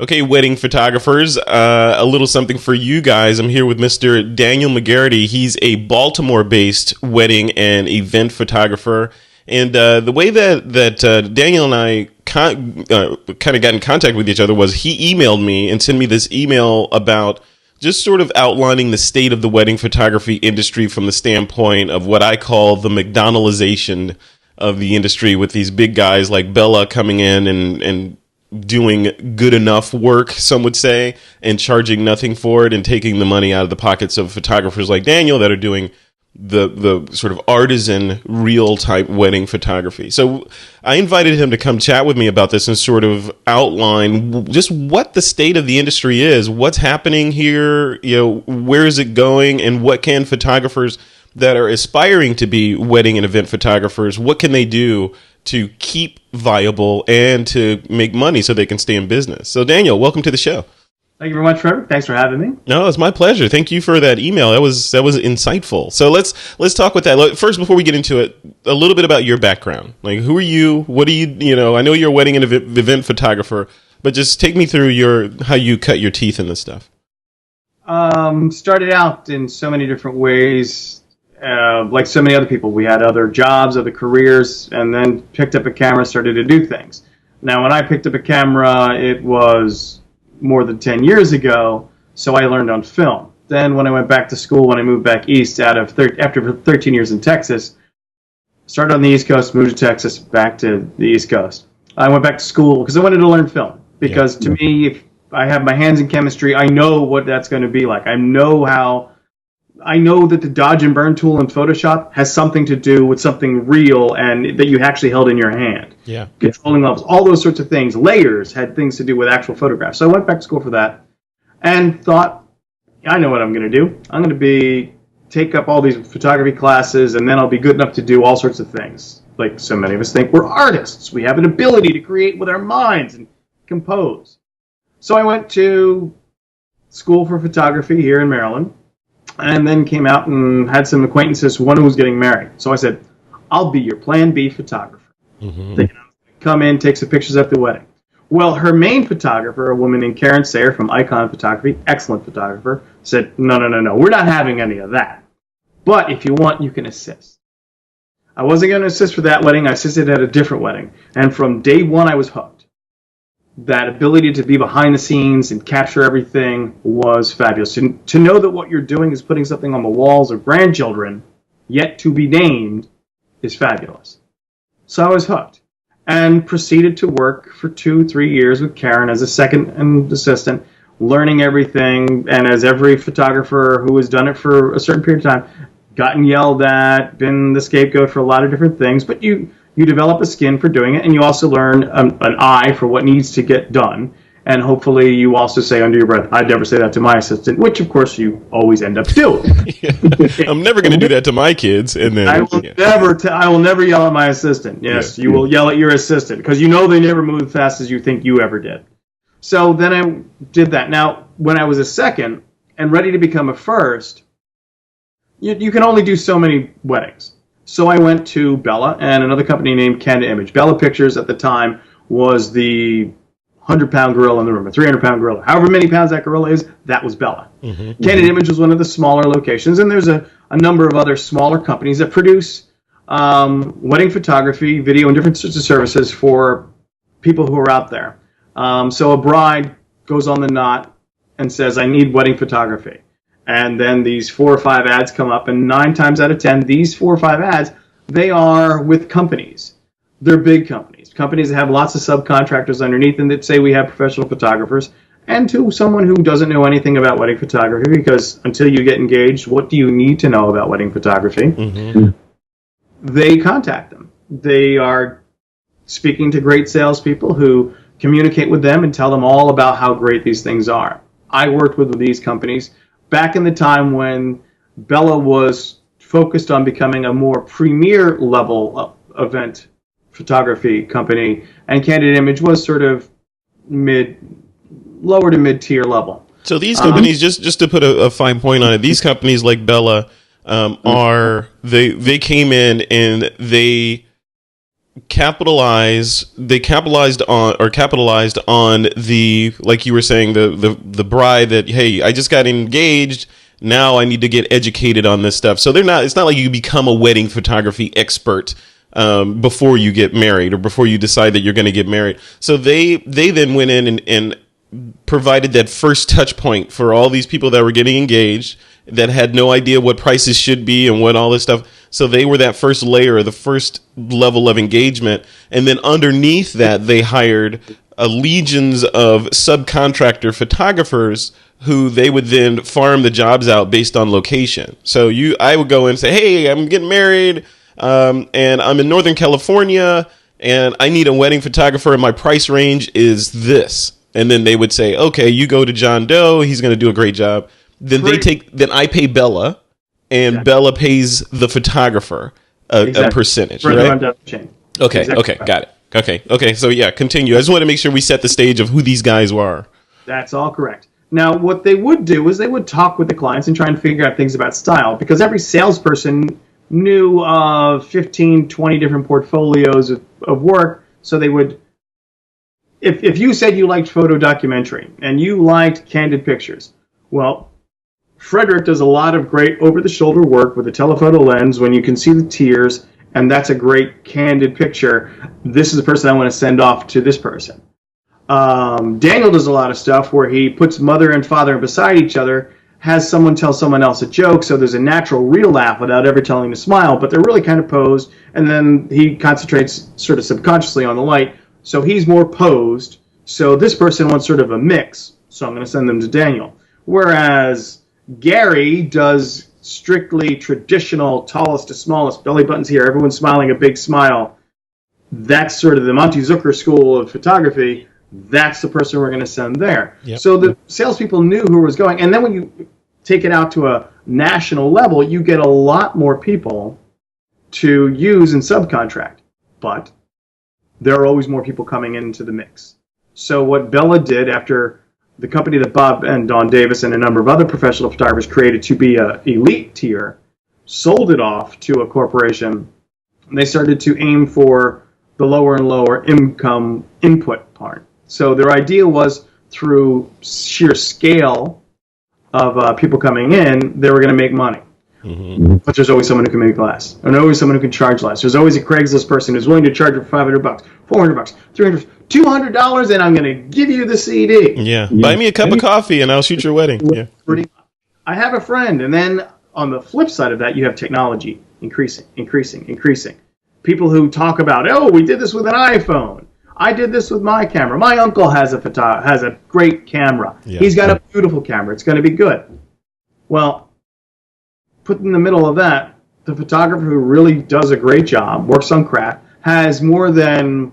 Okay, wedding photographers, a little something for you guys. I'm here with Mr. Daniel McGarrity. He's a Baltimore-based wedding and event photographer. And the way that Daniel and I kind of got in contact with each other was he emailed me and sent me this email about just sort of outlining the state of the wedding photography industry from the standpoint of what I call the McDonaldization of the industry, with these big guys like Bella coming in and doing good enough work, some would say, and charging nothing for it, and taking the money out of the pockets of photographers like Daniel that are doing the sort of artisan, real type wedding photography. So I invited him to come chat with me about this and sort of outline just what the state of the industry is, what's happening here, where is it going, and what can photographers that are aspiring to be wedding and event photographers, what can they do to keep viable and to make money so they can stay in business. So Daniel, welcome to the show. Thank you very much, Trevor. Thanks for having me. No, it's my pleasure. Thank you for that email. That was insightful. So let's talk with that. First, before we get into it, a little bit about your background. Like, who are you? What do you, I know you're a wedding and event photographer, but just take me through how you cut your teeth in this stuff. Started out in so many different ways. Like so many other people, we had other jobs, other careers, and then picked up a camera, started to do things. Now, when I picked up a camera, it was more than 10 years ago, so I learned on film. Then when I went back to school, when I moved back east after 13 years in Texas, started on the East Coast, moved to Texas, back to the East Coast. I went back to school because I wanted to learn film. Because to me, if I have my hands in chemistry, I know what that's going to be like. I know that the dodge and burn tool in Photoshop has something to do with something real and that you actually held in your hand. Yeah. Controlling levels, all those sorts of things. Layers had things to do with actual photographs. So I went back to school for that and thought, I know what I'm going to do. I'm going to take up all these photography classes, and then I'll be good enough to do all sorts of things. Like so many of us think we're artists. We have an ability to create with our minds and compose. So I went to school for photography here in Maryland, and then came out and had some acquaintances, one who was getting married. So I said, I'll be your plan B photographer. Mm-hmm. Thinking I was going to come in, take some pictures at the wedding. Well, her main photographer, a woman named Karen Sayer from Icon Photography, excellent photographer, said, no, we're not having any of that. But if you want, you can assist. I wasn't going to assist for that wedding. I assisted at a different wedding. And from day one, I was hooked. That ability to be behind the scenes and capture everything was fabulous. To know that what you're doing is putting something on the walls of grandchildren, yet to be named, is fabulous. So I was hooked and proceeded to work for 2-3 years with Karen as a second assistant, learning everything. And as every photographer who has done it for a certain period of time, gotten yelled at, been the scapegoat for a lot of different things, but you develop a skin for doing it, and you also learn an eye for what needs to get done. And hopefully you also say under your breath, I'd never say that to my assistant, which of course you always end up doing. I'm never going to do that to my kids. And then I will never yell at my assistant. Yes, you will yell at your assistant because you know they never move as fast as you think you ever did. So then I did that. Now, when I was a second and ready to become a first, you can only do so many weddings. So I went to Bella and another company named Candid Image. Bella Pictures at the time was the 100-pound gorilla in the room, a 300-pound gorilla. However many pounds that gorilla is, that was Bella. Mm-hmm. Candid Image was one of the smaller locations, and there's a number of other smaller companies that produce wedding photography, video, and different sorts of services for people who are out there. So a bride goes on the knot and says, I need wedding photography. And then these 4 or 5 ads come up, and 9 times out of 10, these 4 or 5 ads, they are with companies. They're big companies. Companies that have lots of subcontractors underneath them that say we have professional photographers. And to someone who doesn't know anything about wedding photography, because until you get engaged, what do you need to know about wedding photography? Mm-hmm. They contact them. They are speaking to great salespeople who communicate with them and tell them all about how great these things are. I worked with these companies back in the time when Bella was focused on becoming a more premier level event photography company, and Candid Image was sort of lower to mid-tier level. So these companies, just to put a fine point on it, these companies like Bella they came in and they capitalized on the, like you were saying, the bride that, hey, I just got engaged, now I need to get educated on this stuff. So it's not like you become a wedding photography expert before you get married or before you decide that you're going to get married. So they then went in and provided that first touch point for all these people that were getting engaged that had no idea what prices should be and what all this stuff. So they were that first layer, the first level of engagement. And then underneath that, they hired legions of subcontractor photographers who they would then farm the jobs out based on location. So I would go in and say, hey, I'm getting married and I'm in Northern California and I need a wedding photographer and my price range is this. And then they would say, okay, you go to John Doe. He's going to do a great job. Then then I pay Bella and Bella pays the photographer a percentage, right? Okay. Exactly. Okay. Got it. Okay. So yeah, continue. I just want to make sure we set the stage of who these guys were. That's all correct. Now, what they would do is they would talk with the clients and try and figure out things about style, because every salesperson knew of 15, 20 different portfolios of work. So they would, if you said you liked photo documentary and you liked candid pictures, well, Frederick does a lot of great over-the-shoulder work with a telephoto lens when you can see the tears, and that's a great candid picture. This is the person I want to send off to this person. Daniel does a lot of stuff where he puts mother and father beside each other, has someone tell someone else a joke, so there's a natural real laugh without ever telling to smile, but they're really kind of posed, and then he concentrates sort of subconsciously on the light, so he's more posed. So this person wants sort of a mix, so I'm going to send them to Daniel. Whereas Gary does strictly traditional, tallest to smallest, belly buttons here, everyone's smiling a big smile. That's sort of the Monty Zucker school of photography. That's the person we're going to send there. Yep. So the salespeople knew who was going. And then when you take it out to a national level, you get a lot more people to use and subcontract. But there are always more people coming into the mix. So what Bella did after the company that Bob and Don Davis and a number of other professional photographers created to be an elite tier, sold it off to a corporation. They started to aim for the lower and lower income input part. So their idea was through sheer scale of people coming in, they were going to make money. Mm-hmm. But there's always someone who can make less. There's always someone who can charge less. There's always a Craigslist person who's willing to charge you $500, $400, $300, $200, and I'm going to give you the CD. Yeah. Buy me a cup of coffee and I'll shoot your wedding. Yeah. I have a friend. And then on the flip side of that, you have technology increasing. People who talk about, oh, we did this with an iPhone. I did this with my camera. My uncle has a great camera. Yeah. He's got a beautiful camera. It's going to be good. Well, put in the middle of that, the photographer who really does a great job, works on craft, has more than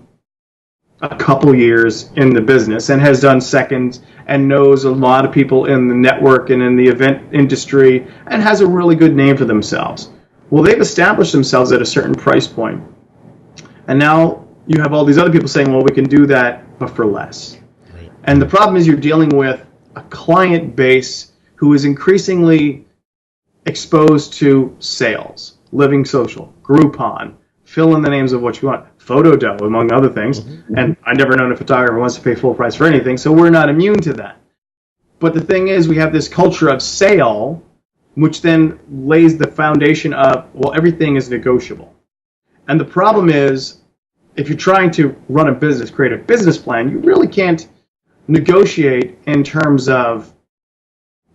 a couple years in the business and has done seconds and knows a lot of people in the network and in the event industry and has a really good name for themselves. Well, they've established themselves at a certain price point. And now you have all these other people saying, well, we can do that, but for less. Right. And the problem is you're dealing with a client base who is increasingly exposed to sales, Living Social, Groupon, fill in the names of what you want, Photodoe, among other things. Mm-hmm. And I've never known a photographer who wants to pay full price for anything, so we're not immune to that. But the thing is, we have this culture of sale, which then lays the foundation of, well, everything is negotiable. And the problem is, if you're trying to run a business, create a business plan, you really can't negotiate in terms of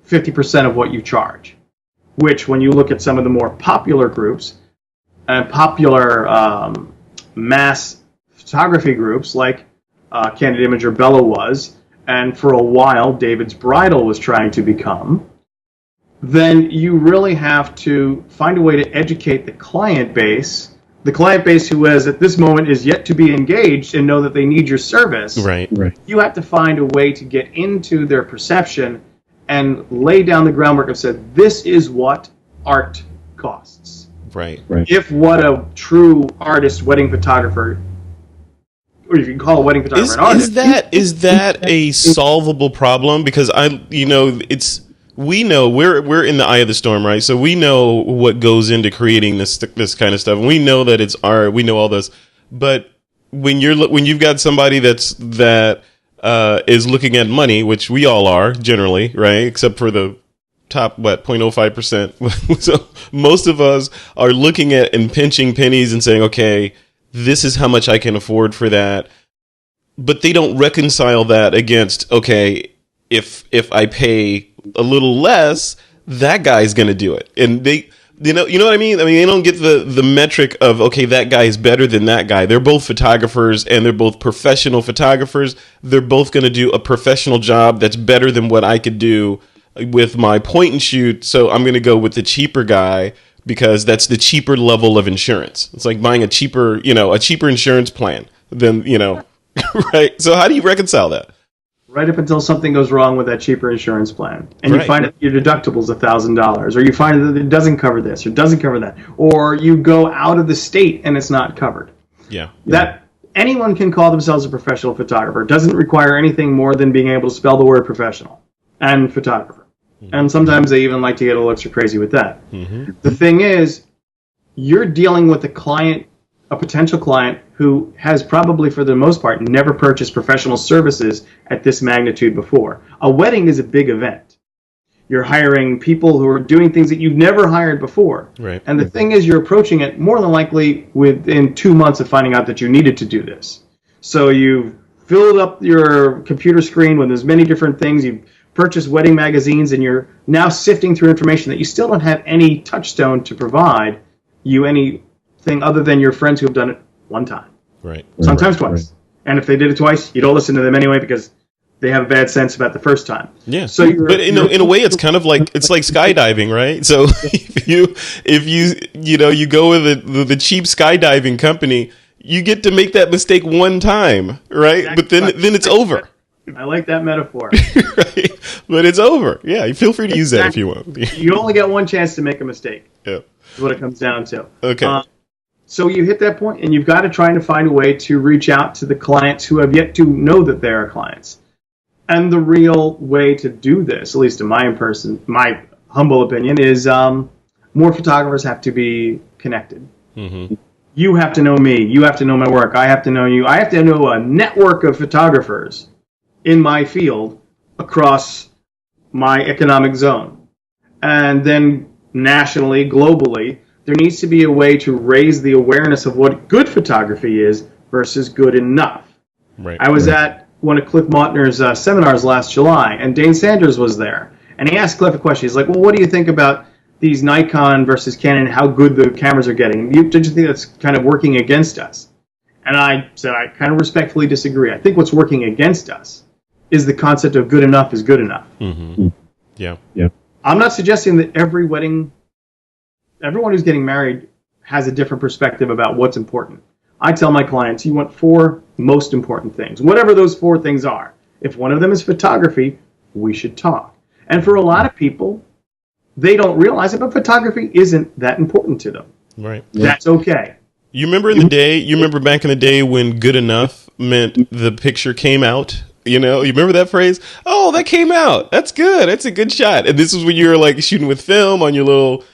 50% of what you charge, which when you look at some of the more popular groups and popular mass photography groups like Candid Imager Bella was, and for a while David's Bridal was trying to become, then you really have to find a way to educate the client base who has at this moment is yet to be engaged and know that they need your service. Right. You have to find a way to get into their perception and lay down the groundwork and say, this is what art costs. Right. If what a true artist, wedding photographer, or if you can call a wedding photographer an artist. Is that a solvable problem? Because we know we're in the eye of the storm, right? So we know what goes into creating this kind of stuff. And we know that it's art. We know all this. But when you've got somebody that is looking at money, which we all are generally, right? Except for the top 0.05%. So most of us are looking at and pinching pennies and saying, okay, this is how much I can afford for that. But they don't reconcile that against, okay, if I pay a little less, that guy's going to do it. And they, you know what I mean? I mean, they don't get the metric of, okay, that guy is better than that guy. They're both photographers and they're both professional photographers. They're both going to do a professional job that's better than what I could do with my point and shoot. So I'm going to go with the cheaper guy because that's the cheaper level of insurance. It's like buying a cheaper insurance plan than, right. So how do you reconcile that? Right up until something goes wrong with that cheaper insurance plan. And Right. You find that your deductible's $1,000, or you find that it doesn't cover this or doesn't cover that, or you go out of the state and it's not covered. Yeah. That anyone can call themselves a professional photographer. It doesn't require anything more than being able to spell the word professional and photographer. Mm-hmm. And sometimes they even like to get a little extra crazy with that. Mm-hmm. The thing is, you're dealing with a potential client who has probably, for the most part, never purchased professional services at this magnitude before. A wedding is a big event. You're hiring people who are doing things that you've never hired before. Right. And the thing is, you're approaching it more than likely within 2 months of finding out that you needed to do this. So you've filled up your computer screen with as many different things. You've purchased wedding magazines, and you're now sifting through information that you still don't have any touchstone to provide you anything other than your friends who have done it one time. Right. Sometimes twice. Right. And if they did it twice, you don't listen to them anyway because they have a bad sense about the first time. Yeah. So but in a way, it's kind of like skydiving, right? So if you go with the cheap skydiving company, you get to make that mistake one time, right? Exactly. But then it's over. I like that metaphor. Right. But it's over. Yeah, feel free to use that if you want. You only get one chance to make a mistake. Yeah. Is what it comes down to. Okay. So you hit that point, and you've got to try to find a way to reach out to the clients who have yet to know that they are clients. And the real way to do this, at least in my humble opinion, is more photographers have to be connected. Mm-hmm. You have to know me. You have to know my work. I have to know you. I have to know a network of photographers in my field across my economic zone. And then nationally, globally, there needs to be a way to raise the awareness of what good photography is versus good enough. Right. I was at one of Cliff Mautner's seminars last July, and Dane Sanders was there. And he asked Cliff a question. He's like, well, what do you think about these Nikon versus Canon, how good the cameras are getting? Don't you think that's kind of working against us? And I said, I kind of respectfully disagree. I think what's working against us is the concept of good enough is good enough. Mm-hmm. Yeah. Yeah. I'm not suggesting that everyone who's getting married has a different perspective about what's important. I tell my clients, you want 4 most important things, whatever those 4 things are. If one of them is photography, we should talk. And for a lot of people, they don't realize it, but photography isn't that important to them. Right. That's okay. You remember back in the day when good enough meant the picture came out? You remember that phrase? Oh, that came out. That's good. That's a good shot. And this is when you were like shooting with film on your little,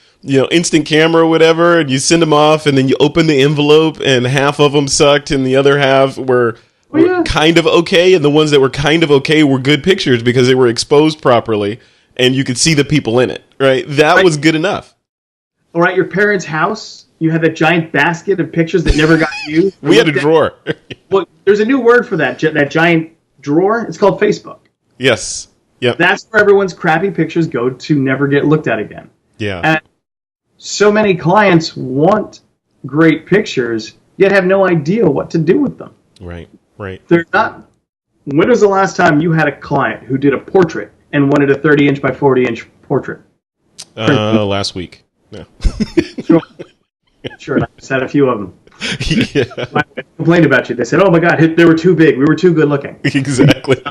instant camera or whatever, and you send them off, and then you open the envelope, and half of them sucked, and the other half were kind of okay, and the ones that were kind of okay were good pictures because they were exposed properly, and you could see the people in it, right? That was good enough. All right, your parents' house, you had that giant basket of pictures that never got used. We had a drawer. Well, there's a new word for that giant drawer. It's called Facebook. Yes. Yep. That's where everyone's crappy pictures go to never get looked at again. Yeah. And so many clients want great pictures, yet have no idea what to do with them. Right. They're not. When was the last time you had a client who did a portrait and wanted a 30-inch by 40-inch portrait? Last week. No. Sure. I just had a few of them. Yeah. I complained about you. They said, "Oh my God, they were too big. We were too good looking." Exactly.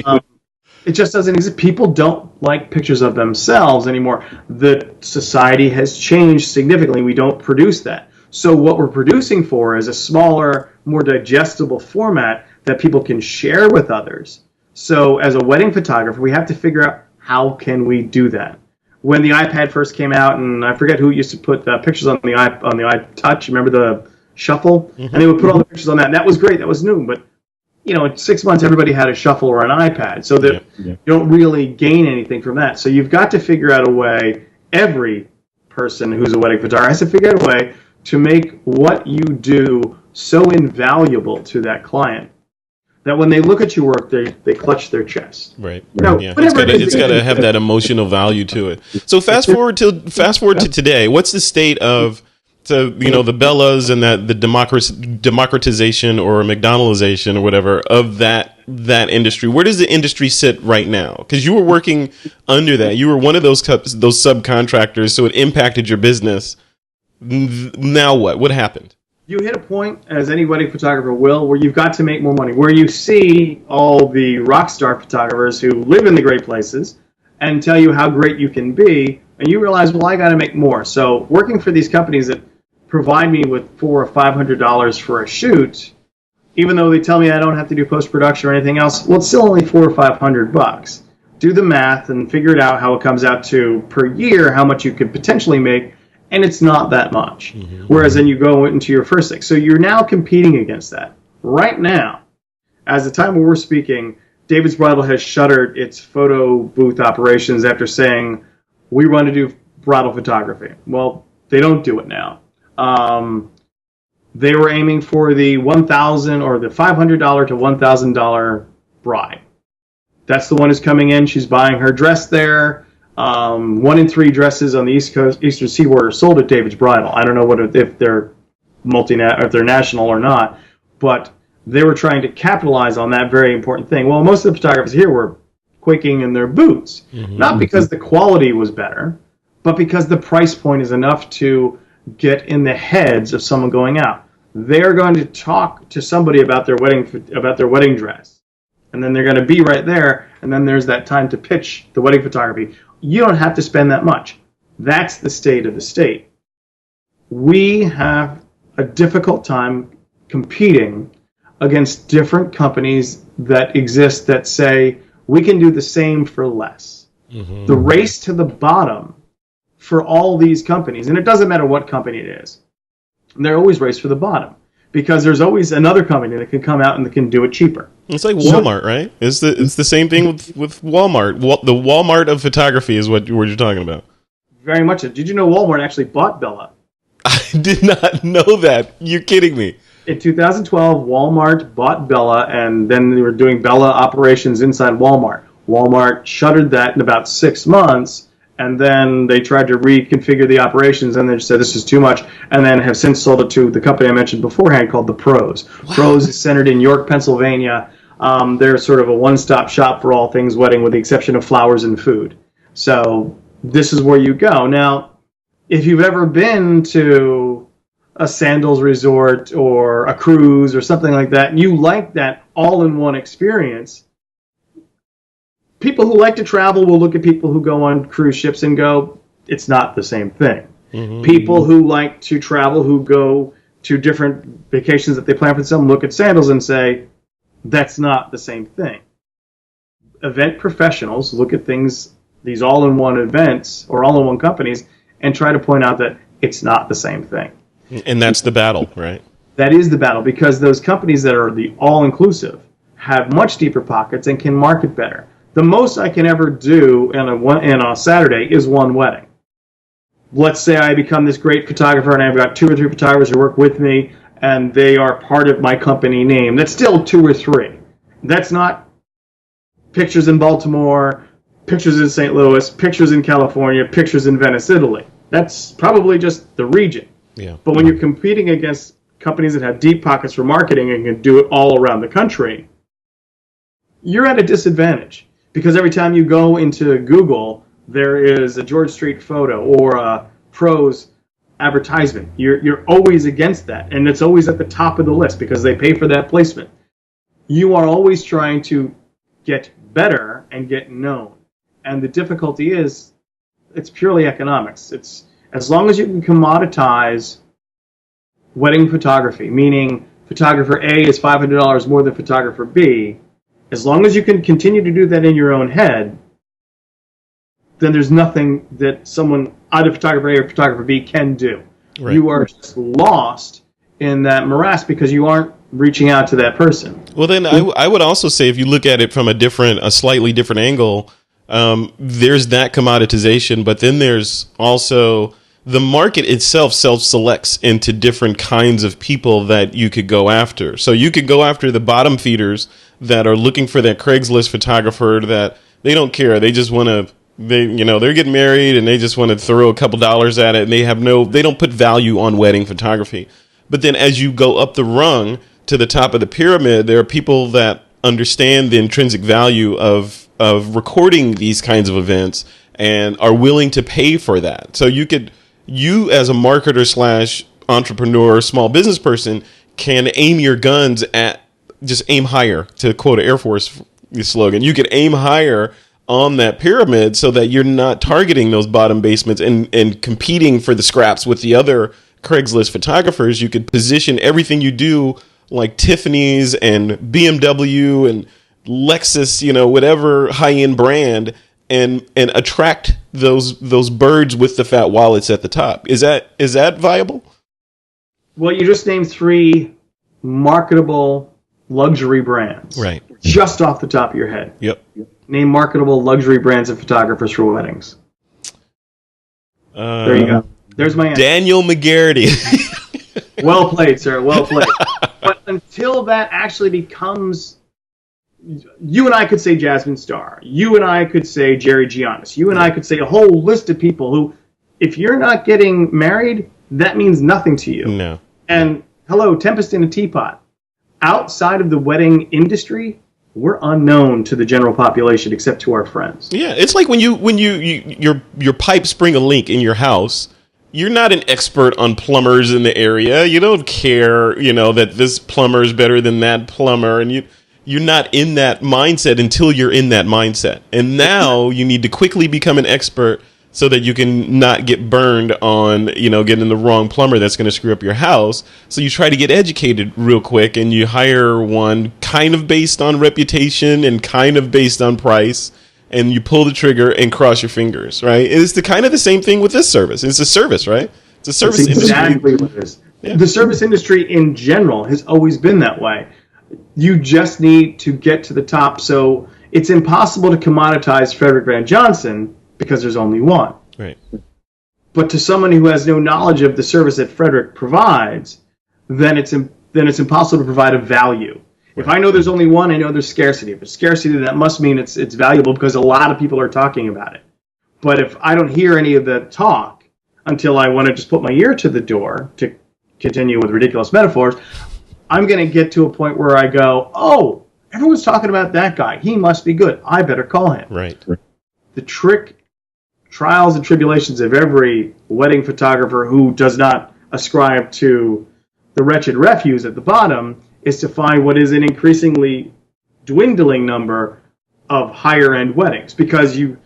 It just doesn't exist. People don't like pictures of themselves anymore. The society has changed significantly. We don't produce that. So what we're producing for is a smaller, more digestible format that people can share with others. So as a wedding photographer, we have to figure out how can we do that. When the iPad first came out, and I forget who used to put pictures on the iTouch. Remember the shuffle, and they would put all the pictures on that. And that was great. That was new. But, in 6 months, everybody had a shuffle or an iPad. So that you don't really gain anything from that. So you've got to figure out a way, every person who's a wedding photographer has to figure out a way to make what you do so invaluable to that client that when they look at your work, they clutch their chest. Right. It's got to have that emotional value to it. So fast forward to today. What's the state of the Bellas and the democratization or McDonaldization or whatever of that industry? Where does the industry sit right now? Because you were working under that. You were one of those subcontractors, so it impacted your business. Now what? What happened? You hit a point, as any wedding photographer will, where you've got to make more money, where you see all the rock star photographers who live in the great places and tell you how great you can be, and you realize, well, I got to make more. So working for these companies that provide me with $400 or $500 for a shoot, even though they tell me I don't have to do post-production or anything else, well, it's still only $400 or $500. Do the math and figure it out how it comes out to per year, how much you could potentially make, and it's not that much. Whereas then you go into your first thing. So you're now competing against that. Right now, as the time where we're speaking, David's Bridal has shuttered its photo booth operations after saying, we want to do bridal photography. Well, they don't do it now. They were aiming for the $1,000 or the $500 to $1,000 bride. That's the one who's coming in. She's buying her dress there. 1 in 3 dresses on the Eastern Seaboard are sold at David's Bridal. I don't know if they're if they're national or not, but they were trying to capitalize on that very important thing. Well, most of the photographers here were quaking in their boots, not because the quality was better, but because the price point is enough to get in the heads of someone going out. They're going to talk to somebody about their wedding dress, and then they're going to be right there, and then there's that time to pitch the wedding photography. You don't have to spend that much. That's the state of the state. We have a difficult time competing against different companies that exist that say, we can do the same for less. The race to the bottom for all these companies, and it doesn't matter what company it is, they're always race for the bottom because there's always another company that can come out and that can do it cheaper. It's like Walmart, right? It's the same thing with Walmart. The Walmart of photography is what you're talking about. Very much. Did you know Walmart actually bought Bella? I did not know that. You're kidding me. In 2012, Walmart bought Bella, and then they were doing Bella operations inside Walmart. Walmart shuttered that in about 6 months, and then they tried to reconfigure the operations, and they just said this is too much, and then have since sold it to the company I mentioned beforehand called the Pros. Wow. Pros is centered in York, Pennsylvania. They're sort of a one-stop shop for all things wedding, with the exception of flowers and food. So this is where you go. Now, if you've ever been to a sandals resort or a cruise or something like that, and you like that all-in-one experience, people who like to travel will look at people who go on cruise ships and go, it's not the same thing. People who like to travel, who go to different vacations that they plan for themselves, look at sandals and say, that's not the same thing. Event professionals look at things, these all-in-one events or all-in-one companies, and try to point out that it's not the same thing. And that's the battle, right? That is the battle, because those companies that are the all-inclusive have much deeper pockets and can market better. The most I can ever do in a Saturday is one wedding. Let's say I become this great photographer and I've got 2 or 3 photographers who work with me and they are part of my company name. That's still 2 or 3. That's not pictures in Baltimore, pictures in St. Louis, pictures in California, pictures in Venice, Italy. That's probably just the region. Yeah. But when you're competing against companies that have deep pockets for marketing and can do it all around the country, you're at a disadvantage. Because every time you go into Google, there is a George Street photo or a Pros advertisement. You're always against that, and it's always at the top of the list because they pay for that placement. You are always trying to get better and get known. And the difficulty is, it's purely economics. It's as long as you can commoditize wedding photography, meaning photographer A is $500 more than photographer B, as long as you can continue to do that in your own head, then there's nothing that someone, either photographer A or photographer B, can do. Right. You are just lost in that morass because you aren't reaching out to that person. Well, then I would also say if you look at it from a slightly different angle, there's that commoditization, but then there's also the market itself self-selects into different kinds of people that you could go after. So you could go after the bottom feeders that are looking for that Craigslist photographer that they don't care. They just want to, they're getting married and they just want to throw a couple dollars at it, and they don't put value on wedding photography. But then as you go up the rung to the top of the pyramid, there are people that understand the intrinsic value of recording these kinds of events and are willing to pay for that. So you as a marketer / entrepreneur, small business person, can aim your guns at, just aim higher, to quote an Air Force slogan. You could aim higher on that pyramid so that you're not targeting those bottom basements and competing for the scraps with the other Craigslist photographers. You could position everything you do like Tiffany's and BMW and Lexus, whatever high-end brand, and attract those birds with the fat wallets at the top. Is that viable? Well, you just named 3 marketable luxury brands. Right. Just off the top of your head. Yep. Name marketable luxury brands of photographers for weddings. There you go. There's my answer. Daniel McGarrity. Well played, sir. Well played. But until that actually becomes... You and I could say Jasmine Star. You and I could say Jerry Giannis. You and I could say a whole list of people who, if you're not getting married, that means nothing to you. No. And hello, Tempest in a Teapot. Outside of the wedding industry, we're unknown to the general population except to our friends. Yeah, it's like when your pipe spring a leak in your house. You're not an expert on plumbers in the area. You don't care, that this plumber is better than that plumber, and you're not in that mindset until you're in that mindset. And now you need to quickly become an expert so that you can not get burned on, getting the wrong plumber that's going to screw up your house. So you try to get educated real quick, and you hire one kind of based on reputation and kind of based on price, and you pull the trigger and cross your fingers, right? It's the same thing with this service. It's a service, right? It's a service industry. Exactly what it is. Yeah. The service industry in general has always been that way. You just need to get to the top. So it's impossible to commoditize Frederick Van Johnson because there's only one. Right. But to someone who has no knowledge of the service that Frederick provides, then it's impossible to provide a value. If I know there's only one, I know there's scarcity. If it's scarcity, that must mean it's valuable because a lot of people are talking about it. But if I don't hear any of the talk until I want to just put my ear to the door, to continue with ridiculous metaphors, I'm going to get to a point where I go, oh, everyone's talking about that guy. He must be good. I better call him. Right. The trials and tribulations of every wedding photographer who does not ascribe to the wretched refuse at the bottom is to find what is an increasingly dwindling number of higher-end weddings, because you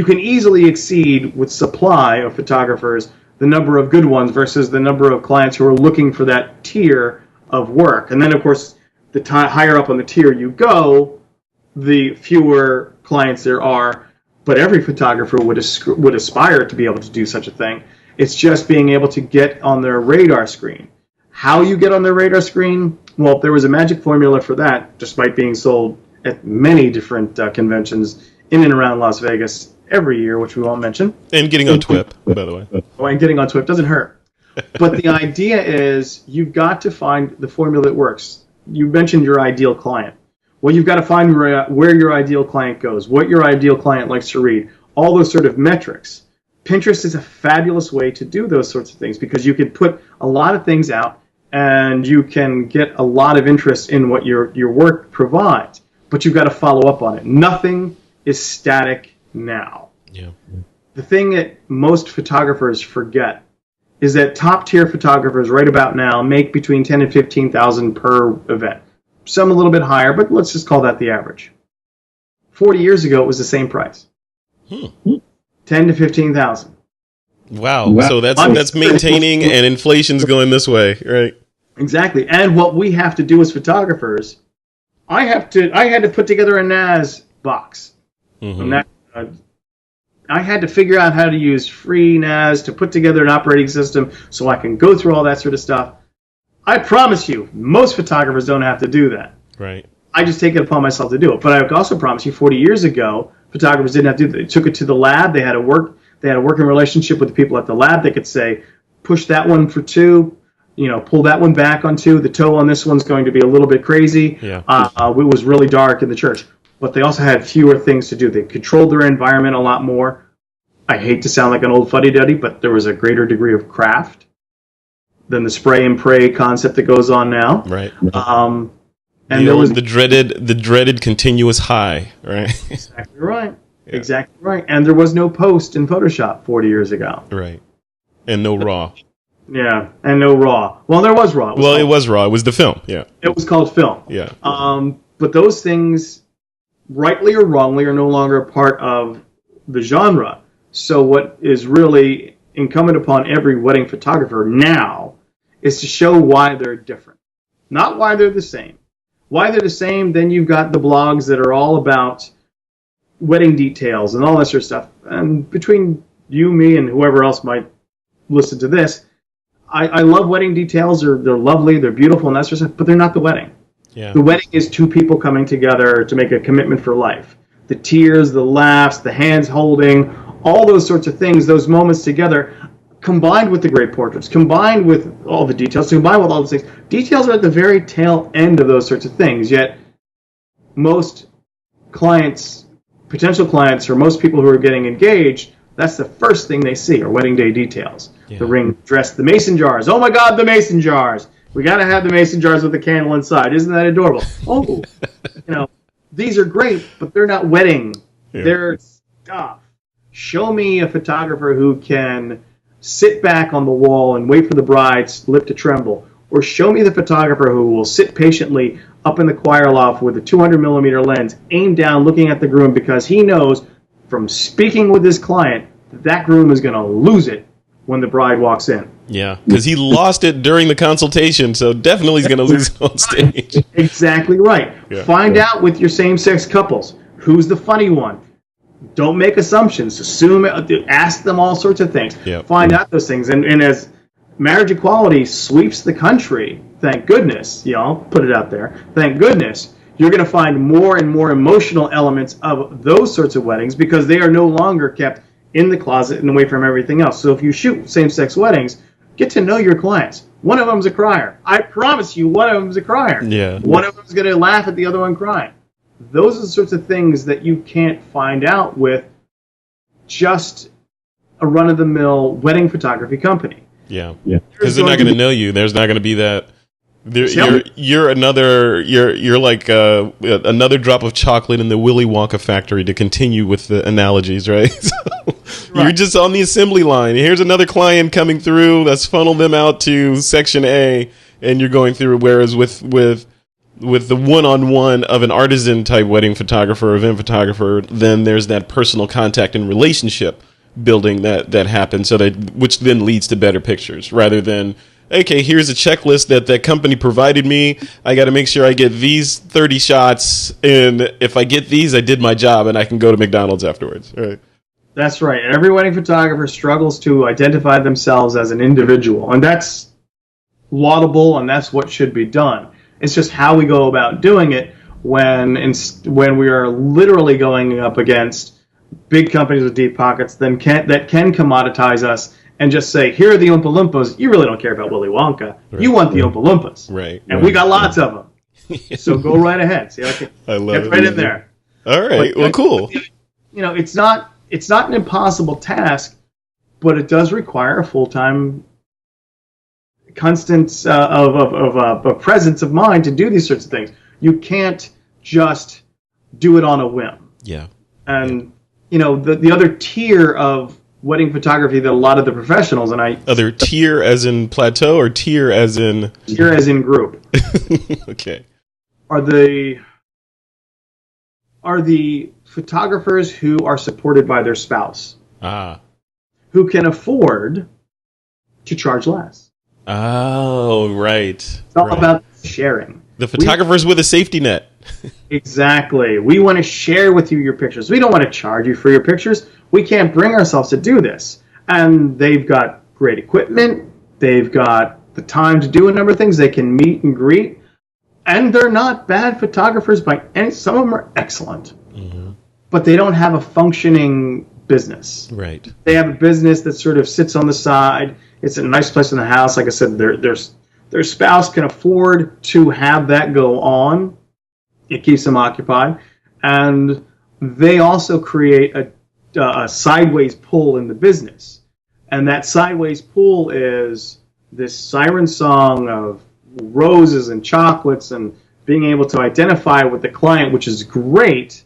can easily exceed with supply of photographers the number of good ones versus the number of clients who are looking for that tier of work. And then, of course, the higher up on the tier you go, the fewer clients there are. But every photographer would aspire to be able to do such a thing. It's just being able to get on their radar screen. How you get on their radar screen? Well, there was a magic formula for that, despite being sold at many different conventions in and around Las Vegas every year, which we won't mention. And getting on TWIP, by the way. Oh, and getting on TWIP doesn't hurt. But the idea is you've got to find the formula that works. You mentioned your ideal client. Well, you've got to find where your ideal client goes, what your ideal client likes to read, all those sort of metrics. Pinterest is a fabulous way to do those sorts of things because you can put a lot of things out and you can get a lot of interest in what your work provides, but you've got to follow up on it. Nothing is static now. Yeah. The thing that most photographers forget is that top-tier photographers right about now make between $10,000 and $15,000 per event. Some a little bit higher, but let's just call that the average. 40 years ago, it was the same price. 10 to 15,000. Wow. So that's maintaining, and inflation's going this way, right? Exactly. And what we have to do as photographers, I had to put together a NAS box. Mm-hmm. I had to figure out how to use free NAS to put together an operating system so I can go through all that sort of stuff. I promise you, most photographers don't have to do that. Right. I just take it upon myself to do it. But I also promise you, 40 years ago, photographers didn't have to do that. They took it to the lab. They had a working relationship with the people at the lab. They could say, push that one for 2, pull that one back on 2. The toe on this one's going to be a little bit crazy. Yeah. It was really dark in the church. But they also had fewer things to do. They controlled their environment a lot more. I hate to sound like an old fuddy-duddy, but there was a greater degree of craft than the spray and pray concept that goes on now. Right. And there was the dreaded continuous high, right? Exactly right. Yeah. Exactly right. And there was no post in Photoshop 40 years ago. Right. And no raw. Yeah, and no raw. Well, there was raw. It was raw. It was the film. Yeah. It was called film. Yeah. But those things, rightly or wrongly, are no longer a part of the genre. So what is really incumbent upon every wedding photographer now is to show why they're different, not why they're the same. Why they're the same, then you've got the blogs that are all about wedding details and all that sort of stuff. And between you, me, and whoever else might listen to this, I love wedding details. They're lovely, they're beautiful, and that sort of stuff, but they're not the wedding. Yeah. The wedding is 2 people coming together to make a commitment for life. The tears, the laughs, the hands holding, all those sorts of things, those moments together, combined with the great portraits, combined with all the details, combined with all those things. Details are at the very tail end of those sorts of things, yet most clients, potential clients, or most people who are getting engaged, that's the first thing they see are wedding day details. Yeah. The ring dress, the mason jars. Oh my God, the mason jars. We got to have the mason jars with the candle inside. Isn't that adorable? Oh, these are great, but they're not wedding. Yeah. They're stuff. Show me a photographer who can sit back on the wall and wait for the bride's lip to tremble, or show me the photographer who will sit patiently up in the choir loft with a 200 millimeter lens, aimed down, looking at the groom, because he knows from speaking with his client that groom is going to lose it when the bride walks in. Yeah, because he lost it during the consultation, so definitely he's going to lose it on stage. Exactly right. Yeah. Find out with your same-sex couples who's the funny one. Don't make assumptions. Assume, ask them all sorts of things. Yep. Find out those things. And as marriage equality sweeps the country, thank goodness, I'll put it out there, thank goodness, you're going to find more and more emotional elements of those sorts of weddings because they are no longer kept in the closet and away from everything else. So if you shoot same-sex weddings, get to know your clients. One of them's a crier. I promise you, one of them's a crier. Yeah. One of them's going to laugh at the other one crying. Those are the sorts of things that you can't find out with just a run-of-the-mill wedding photography company. Yeah, because they're not going to know you. There's not going to be that. You're like another drop of chocolate in the Willy Wonka factory, to continue with the analogies, right? So right. You're just on the assembly line. Here's another client coming through. Let's funnel them out to section A, and you're going through. Whereas with the one-on-one of an artisan type wedding photographer, event photographer, then there's that personal contact and relationship building that happens, which then leads to better pictures, rather than, okay, here's a checklist that company provided me. I got to make sure I get these 30 shots, and if I get these, I did my job, and I can go to McDonald's afterwards. Right. That's right. Every wedding photographer struggles to identify themselves as an individual, and that's laudable, and that's what should be done. It's just how we go about doing it when we are literally going up against big companies with deep pockets that can commoditize us and just say, here are the Oompa Loompas. You really don't care about Willy Wonka. Right. You want the Oompa Loompas. Right. And we got lots of them. So go right ahead. See, I love it. Right in there. All right. Well, cool. It's not an impossible task, but it does require a full-time constant of a presence of mind to do these sorts of things. You can't just do it on a whim. Yeah. And the other tier of wedding photography that a lot of the professionals other tier as in plateau or tier as in group. Okay. Are the photographers who are supported by their spouse. Who can afford to charge less. Oh, right. It's all about sharing. The photographers with a safety net. Exactly. We want to share with you your pictures. We don't want to charge you for your pictures. We can't bring ourselves to do this. And they've got great equipment. They've got the time to do a number of things. They can meet and greet. And they're not bad photographers by any. Some of them are excellent. Mm-hmm. But they don't have a functioning business. Right. They have a business that sort of sits on the side. It's a nice place in the house. Like I said, their spouse can afford to have that go on. It keeps them occupied. And they also create a sideways pull in the business. And that sideways pull is this siren song of roses and chocolates and being able to identify with the client, which is great,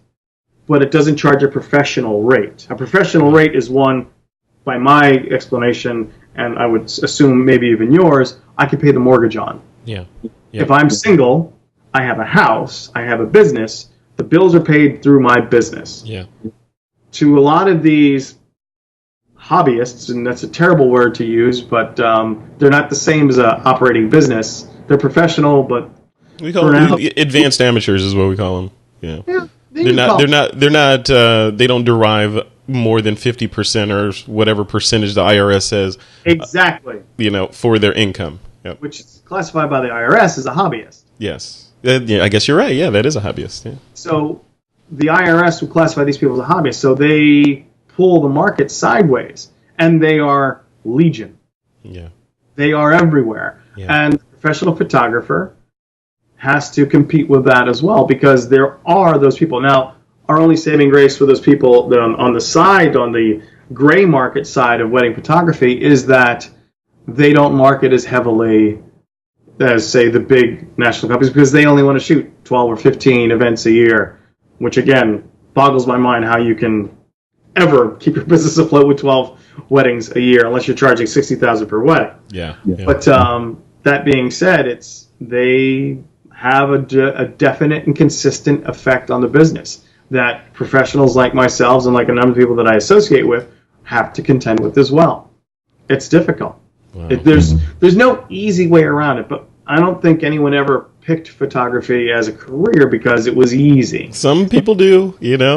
but it doesn't charge a professional rate. A professional rate is one, by my explanation, and I would assume maybe even yours, I can pay the mortgage on. Yeah. If I'm single, I have a house, I have a business, the bills are paid through my business. Yeah. To a lot of these hobbyists, and that's a terrible word to use, but they're not the same as an operating business. They're professional, but we call them advanced amateurs is what we call them. Yeah. They don't derive more than 50% or whatever percentage the IRS says. Exactly. For their income. Yep. Which is classified by the IRS as a hobbyist. Yes. I guess you're right. Yeah, that is a hobbyist. Yeah. So the IRS would classify these people as a hobbyist. So they pull the market sideways, and they are legion. Yeah. They are everywhere. Yeah. And the professional photographer has to compete with that as well, because there are those people. Now, our only saving grace for those people that on the gray market side of wedding photography is that they don't market as heavily as, say, the big national companies, because they only want to shoot 12 or 15 events a year, which, again, boggles my mind how you can ever keep your business afloat with 12 weddings a year unless you're charging $60,000 per wedding. Yeah. But that being said, they have a definite and consistent effect on the business that professionals like myself and like a number of people that I associate with have to contend with as well. It's difficult. Wow. There's no easy way around it, but I don't think anyone ever picked photography as a career because it was easy. Some people do,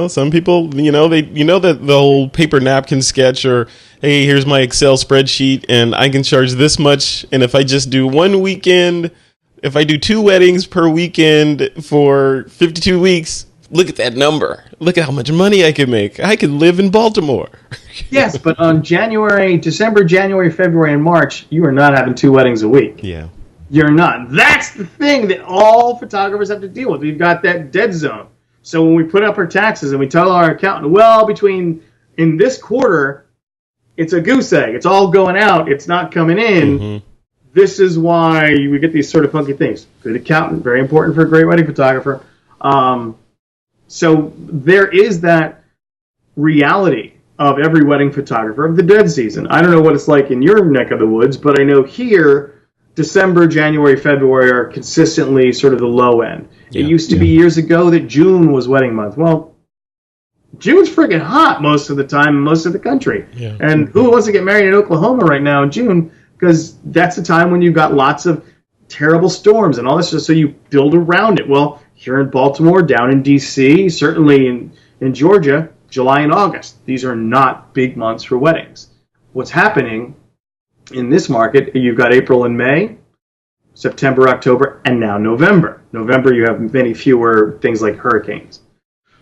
some people, that the whole paper napkin sketch, or, hey, here's my Excel spreadsheet and I can charge this much. And if I just do one weekend, if I do 2 weddings per weekend for 52 weeks, look at that number. Look at how much money I could make. I could live in Baltimore. Yes, but on December, January, February, and March, you are not having 2 weddings a week. Yeah. You're not. That's the thing that all photographers have to deal with. We've got that dead zone. So when we put up our taxes and we tell our accountant, well, in this quarter, it's a goose egg. It's all going out. It's not coming in. Mm-hmm. This is why we get these sort of funky things. Good accountant, very important for a great wedding photographer. So there is that reality of every wedding photographer of the dead season. I don't know what it's like in your neck of the woods, but I know here, December, January, February are consistently sort of the low end. Yeah, it used to be years ago that June was wedding month. Well, June's friggin' hot most of the time in most of the country. Yeah. And who wants to get married in Oklahoma right now in June? Because that's the time when you've got lots of terrible storms and all this stuff, so you build around it. Well, here in Baltimore, down in D.C., certainly in Georgia, July and August, these are not big months for weddings. What's happening in this market, you've got April and May, September, October, and now November. November, you have many fewer things like hurricanes.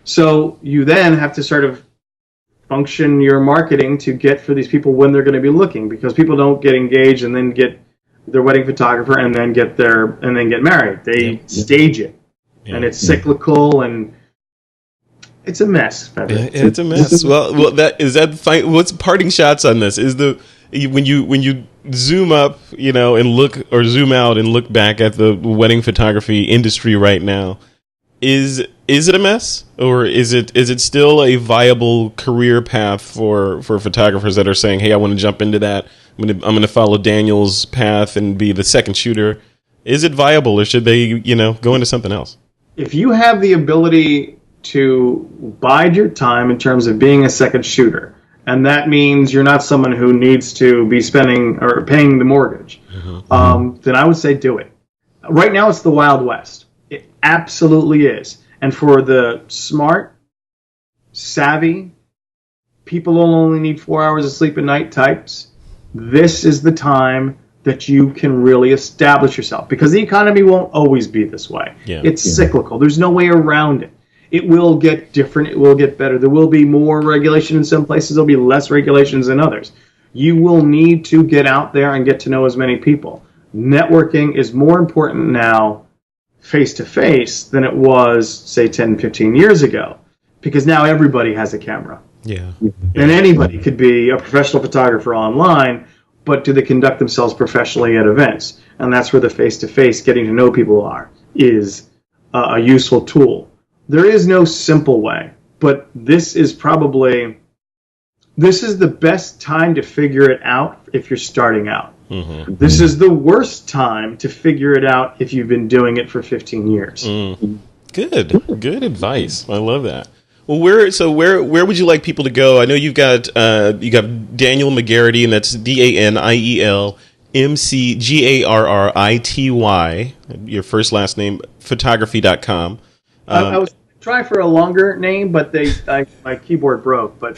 So you then have to sort of function your marketing to get for these people when they're going to be looking, because people don't get engaged and then get their wedding photographer and then get married. They stage it, and it's cyclical, and it's a mess. It's a mess. Well, what's parting shots on this? Is when you zoom up, and look, or zoom out and look back at the wedding photography industry right now, is it a mess, or is it still a viable career path for photographers that are saying, hey, I want to jump into that. I'm gonna follow Daniel's path and be the second shooter. Is it viable, or should they, go into something else? If you have the ability to bide your time in terms of being a second shooter, and that means you're not someone who needs to be spending or paying the mortgage, then I would say do it. Right now, it's the Wild West. It absolutely is. And for the smart, savvy, people who only need 4 hours of sleep a night types, this is the time that you can really establish yourself, because the economy won't always be this way. Yeah. It's cyclical. There's no way around it. It will get different. It will get better. There will be more regulation in some places. There'll be less regulations in others. You will need to get out there and get to know as many people. Networking is more important now face-to-face than it was, say, 10, 15 years ago, because now everybody has a camera. Yeah. And anybody could be a professional photographer online, but do they conduct themselves professionally at events? And that's where the face-to-face, getting to know people is a useful tool. There is no simple way, but this is the best time to figure it out if you're starting out. Mm-hmm. This is the worst time to figure it out if you've been doing it for 15 years. Mm. Good advice. I love that. Well, where would you like people to go? I know you got Daniel McGarrity, and that's Daniel McGarrity, your first last name, photography.com. I was trying for a longer name, but my keyboard broke. But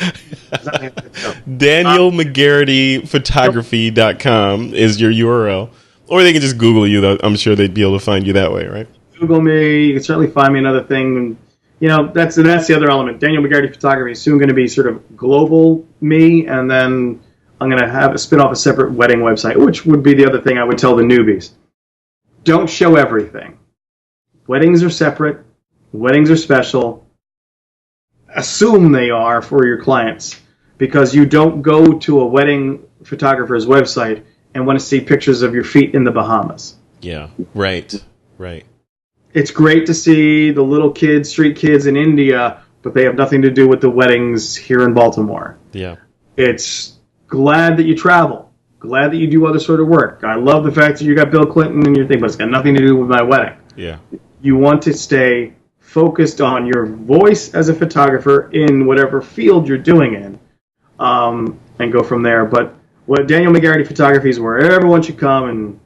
Daniel McGarrity, photography.com is your URL, or they can just Google you. Though I'm sure they'd be able to find you that way, right? Google me. You can certainly find me another thing. That's the other element. Daniel McGarrity Photography is soon going to be sort of global me, and then I'm going to have a spin off a separate wedding website, which would be the other thing I would tell the newbies. Don't show everything. Weddings are separate. Weddings are special. Assume they are for your clients, because you don't go to a wedding photographer's website and want to see pictures of your feet in the Bahamas. Yeah, right. It's great to see the little kids, street kids in India, but they have nothing to do with the weddings here in Baltimore. Yeah. It's glad that you travel. Glad that you do other sort of work. I love the fact that you got Bill Clinton in your thing, but it's got nothing to do with my wedding. Yeah. You want to stay focused on your voice as a photographer in whatever field you're doing in, and go from there. But Daniel McGarrity Photography is where everyone should come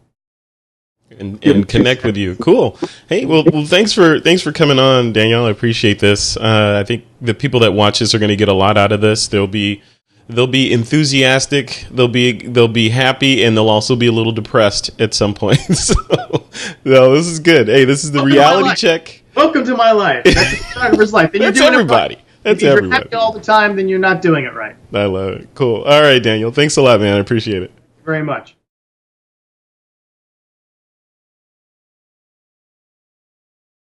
and connect with you. Cool. Hey, well, thanks for coming on, Daniel. I appreciate this. I think the people that watch this are going to get a lot out of this. They'll be enthusiastic. They'll be happy, and they'll also be a little depressed at some point. So, no, this is good. Hey, this is the reality check. Welcome to my life. That's the photographer's life. That's everybody. That's everybody. If you're happy all the time, then you're not doing it right. I love it. Cool. All right, Daniel. Thanks a lot, man. I appreciate it. Very much.